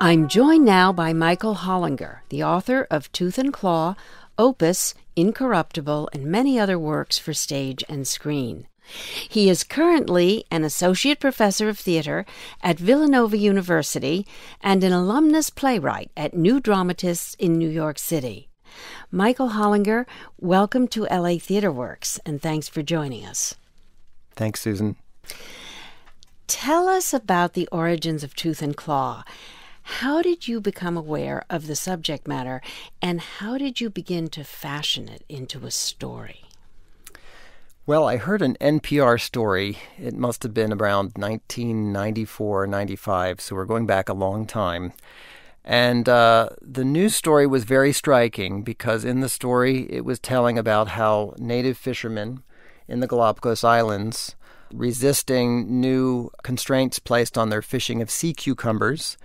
I'm joined now by Michael Hollinger, the author of Tooth and Claw, Opus, Incorruptible, and many other works for stage and screen. He is currently an associate professor of theater at Villanova University and an alumnus playwright at New Dramatists in New York City. Michael Hollinger, welcome to LA Theater Works, and thanks for joining us. Thanks, Susan. Tell us about the origins of Tooth and Claw. How did you become aware of the subject matter, and how did you begin to fashion it into a story? Well, I heard an NPR story. It must have been around 1994, 95, so we're going back a long time. And the news story was very striking because in the story it was telling about how native fishermen in the Galapagos Islands, resisting new constraints placed on their fishing of sea cucumbers,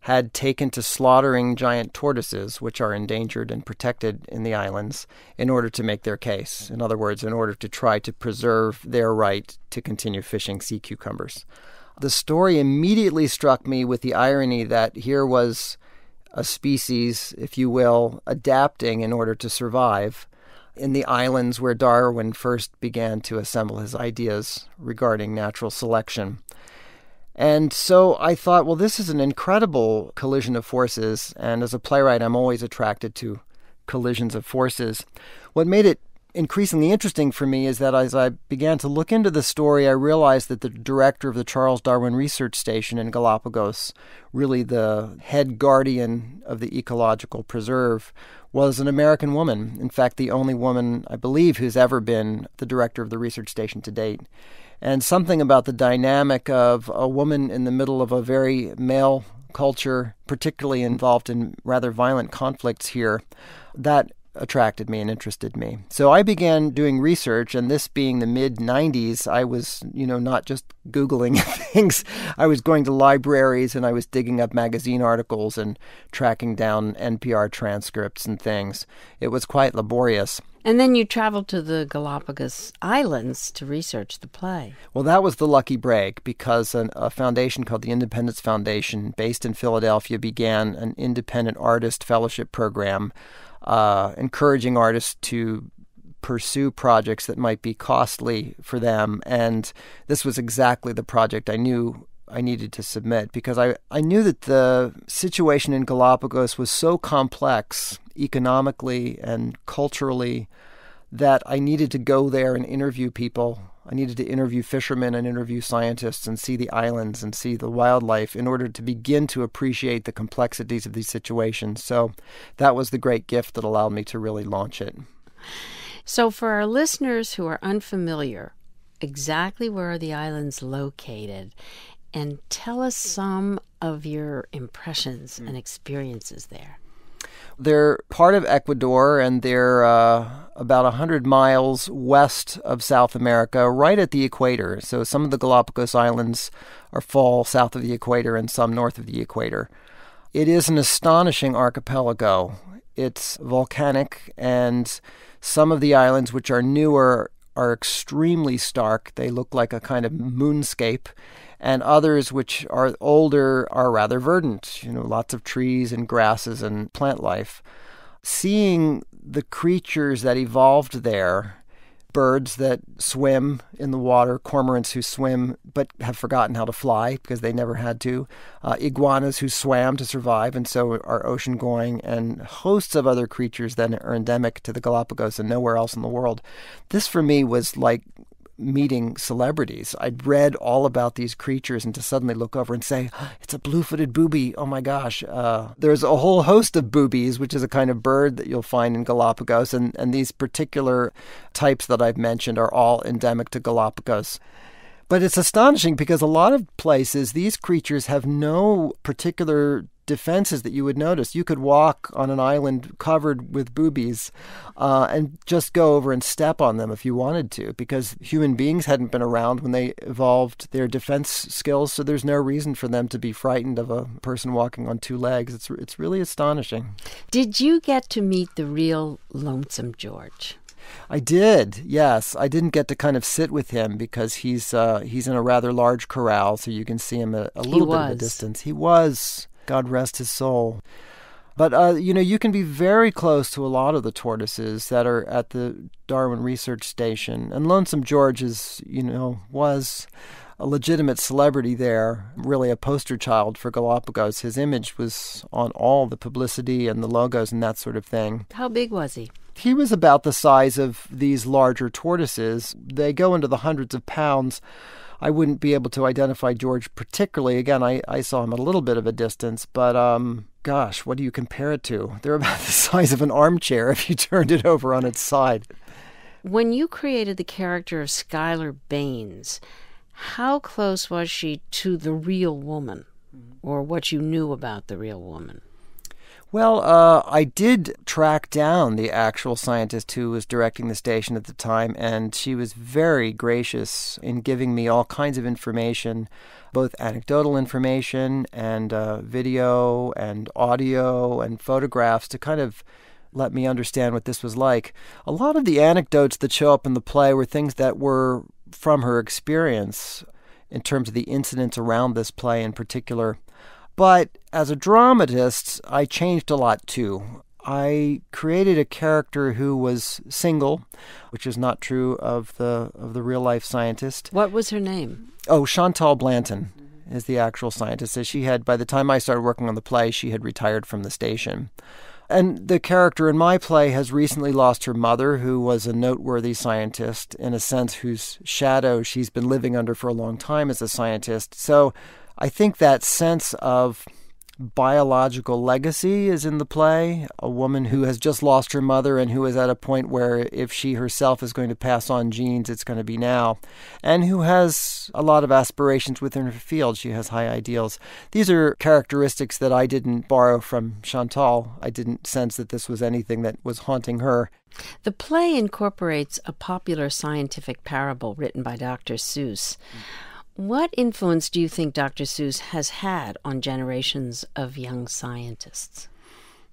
had taken to slaughtering giant tortoises, which are endangered and protected in the islands, in order to make their case. In other words, in order to try to preserve their right to continue fishing sea cucumbers. The story immediately struck me with the irony that here was a species, if you will, adapting in order to survive in the islands where Darwin first began to assemble his ideas regarding natural selection. And so I thought, well, this is an incredible collision of forces, and as a playwright, I'm always attracted to collisions of forces. What made it increasingly interesting for me is that as I began to look into the story, I realized that the director of the Charles Darwin Research Station in Galapagos, really the head guardian of the ecological preserve, was an American woman. In fact, the only woman, I believe, who's ever been the director of the research station to date. And something about the dynamic of a woman in the middle of a very male culture, particularly involved in rather violent conflicts here, that attracted me and interested me. So I began doing research, and this being the mid-90s, I was, not just Googling things. I was going to libraries, and I was digging up magazine articles and tracking down NPR transcripts and things. It was quite laborious. And then you traveled to the Galapagos Islands to research the play. Well, that was the lucky break because a foundation called the Independence Foundation, based in Philadelphia, began an independent artist fellowship program, encouraging artists to pursue projects that might be costly for them. And this was exactly the project I knew I needed to submit because I knew that the situation in Galapagos was so complex economically and culturally that I needed to go there and interview people. I needed to interview fishermen and interview scientists and see the islands and see the wildlife in order to begin to appreciate the complexities of these situations. So that was the great gift that allowed me to really launch it. So for our listeners who are unfamiliar, exactly where are the islands located? And tell us some of your impressions and experiences there. They're part of Ecuador, and they're about 100 miles west of South America, right at the equator. So some of the Galapagos Islands fall south of the equator and some north of the equator. It is an astonishing archipelago. It's volcanic, and some of the islands, which are newer, are extremely stark. They look like a kind of moonscape. And others, which are older, are rather verdant, lots of trees and grasses and plant life. Seeing the creatures that evolved there, birds that swim in the water, cormorants who swim but have forgotten how to fly because they never had to, iguanas who swam to survive and so are ocean-going, and hosts of other creatures that are endemic to the Galapagos and nowhere else in the world. This, for me, was like meeting celebrities. I'd read all about these creatures, and to suddenly look over and say, it's a blue-footed booby. Oh my gosh. There's a whole host of boobies, which is a kind of bird that you'll find in Galapagos. And these particular types that I've mentioned are all endemic to Galapagos. But it's astonishing because a lot of places, these creatures have no particular defenses that you would notice. You could walk on an island covered with boobies and just go over and step on them if you wanted to, because human beings hadn't been around when they evolved their defense skills, so there's no reason for them to be frightened of a person walking on two legs. It's really astonishing. Did you get to meet the real Lonesome George? I did, yes. I didn't get to kind of sit with him because he's in a rather large corral, so you can see him a little bit of a distance. He was God rest his soul. But, you can be very close to a lot of the tortoises that are at the Darwin Research Station. And Lonesome George was a legitimate celebrity there, really a poster child for Galapagos. His image was on all the publicity and the logos and that sort of thing. How big was he? He was about the size of these larger tortoises. They go into the hundreds of pounds. I wouldn't be able to identify George particularly. Again, I saw him at a little bit of a distance, but gosh, what do you compare it to? They're about the size of an armchair if you turned it over on its side. When you created the character of Skylar Baines, how close was she to the real woman, or what you knew about the real woman? Well, I did track down the actual scientist who was directing the station at the time, and she was very gracious in giving me all kinds of information, both anecdotal information and video and audio and photographs to kind of let me understand what this was like. A lot of the anecdotes that show up in the play were things that were from her experience in terms of the incidents around this play in particular. But as a dramatist, I changed a lot too. I created a character who was single, which is not true of the real-life scientist. What was her name? Oh, Chantal Blanton is the actual scientist. So she had, by the time I started working on the play, she had retired from the station. And the character in my play has recently lost her mother, who was a noteworthy scientist, in a sense whose shadow she's been living under for a long time as a scientist. So I think that sense of biological legacy is in the play. A woman who has just lost her mother and who is at a point where if she herself is going to pass on genes, it's going to be now. And who has a lot of aspirations within her field. She has high ideals. These are characteristics that I didn't borrow from Chantal. I didn't sense that this was anything that was haunting her. The play incorporates a popular scientific parable written by Dr. Seuss. What influence do you think Dr. Seuss has had on generations of young scientists?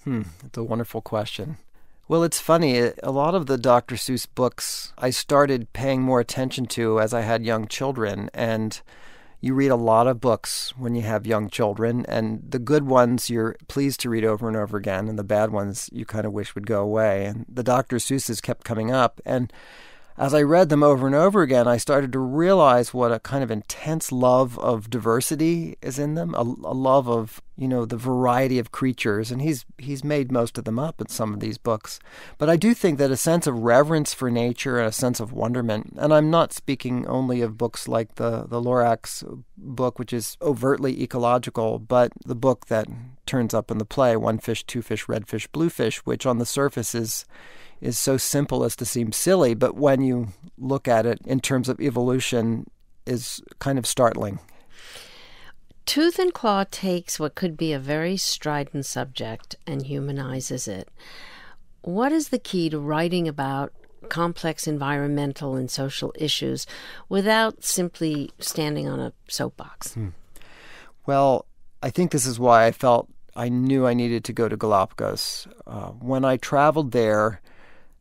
That's a wonderful question. Well, it's funny. A lot of the Dr. Seuss books I started paying more attention to as I had young children. And you read a lot of books when you have young children. And the good ones you're pleased to read over and over again. And the bad ones you kind of wish would go away. And the Dr. Seuss's kept coming up. And as I read them over and over again, I started to realize what a kind of intense love of diversity is in them, a love of, the variety of creatures. And he's made most of them up in some of these books. But I do think that a sense of reverence for nature and a sense of wonderment, and I'm not speaking only of books like the Lorax book, which is overtly ecological, but the book that turns up in the play, One Fish, Two Fish, Red Fish, Blue Fish, which on the surface is so simple as to seem silly, but when you look at it in terms of evolution is kind of startling. Tooth and Claw takes what could be a very strident subject and humanizes it. What is the key to writing about complex environmental and social issues without simply standing on a soapbox? Well, I think this is why I knew I needed to go to Galapagos. When I traveled there,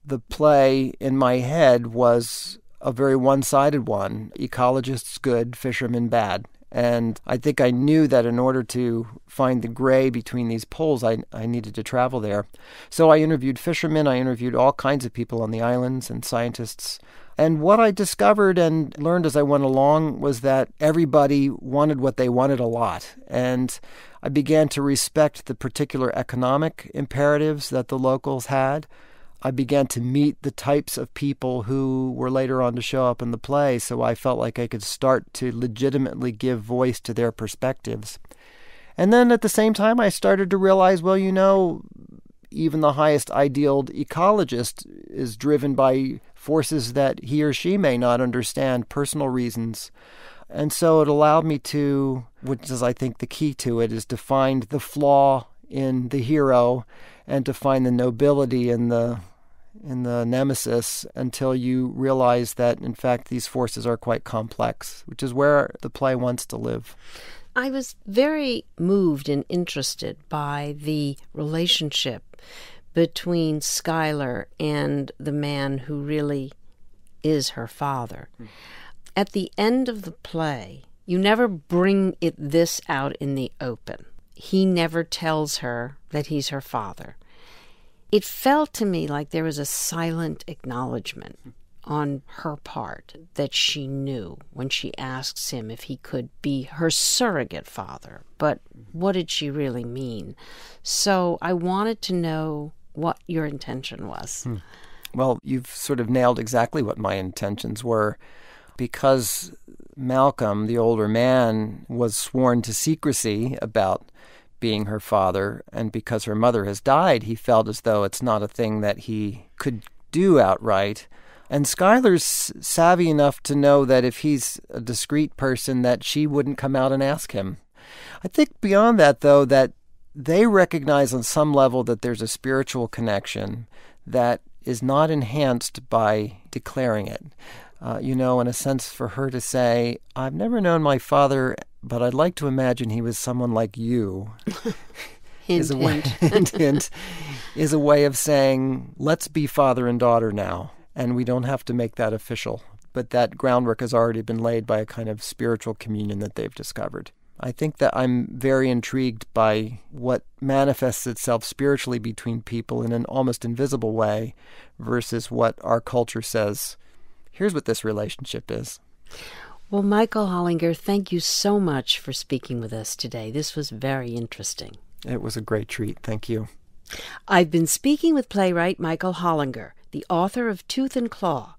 the play in my head was a very one-sided one. Ecologists good, fishermen bad. And I think I knew that in order to find the gray between these poles, I needed to travel there. So I interviewed fishermen, I interviewed all kinds of people on the islands and scientists. And what I discovered and learned as I went along was that everybody wanted what they wanted a lot. And I began to respect the particular economic imperatives that the locals had. I began to meet the types of people who were later on to show up in the play, so I felt like I could start to legitimately give voice to their perspectives. And then at the same time, I started to realize, well, even the highest idealed ecologist is driven by forces that he or she may not understand, personal reasons. And so it allowed me to, which is I think the key to it, is to find the flaw in the hero and to find the nobility in the nemesis until you realize that, in fact, these forces are quite complex, which is where the play wants to live. I was very moved and interested by the relationship between Skylar and the man who really is her father. At the end of the play, you never bring this out in the open. he never tells her that he's her father. It felt to me like there was a silent acknowledgement on her part that she knew when she asks him if he could be her surrogate father. But what did she really mean? So I wanted to know what your intention was. Well, you've sort of nailed exactly what my intentions were. Because Malcolm, the older man, was sworn to secrecy about being her father, and because her mother has died, he felt as though it's not a thing that he could do outright. And Skylar's savvy enough to know that if he's a discreet person, that she wouldn't come out and ask him. I think beyond that, though, that they recognize on some level that there's a spiritual connection that is not enhanced by declaring it. In a sense for her to say, I've never known my father, but I'd like to imagine he was someone like you. Hint, hint, is a way of saying, let's be father and daughter now. And we don't have to make that official. But that groundwork has already been laid by a kind of spiritual communion that they've discovered. I think that I'm very intrigued by what manifests itself spiritually between people in an almost invisible way versus what our culture says, here's what this relationship is. Well, Michael Hollinger, thank you so much for speaking with us today. This was very interesting. It was a great treat. Thank you. I've been speaking with playwright Michael Hollinger, the author of Tooth and Claw,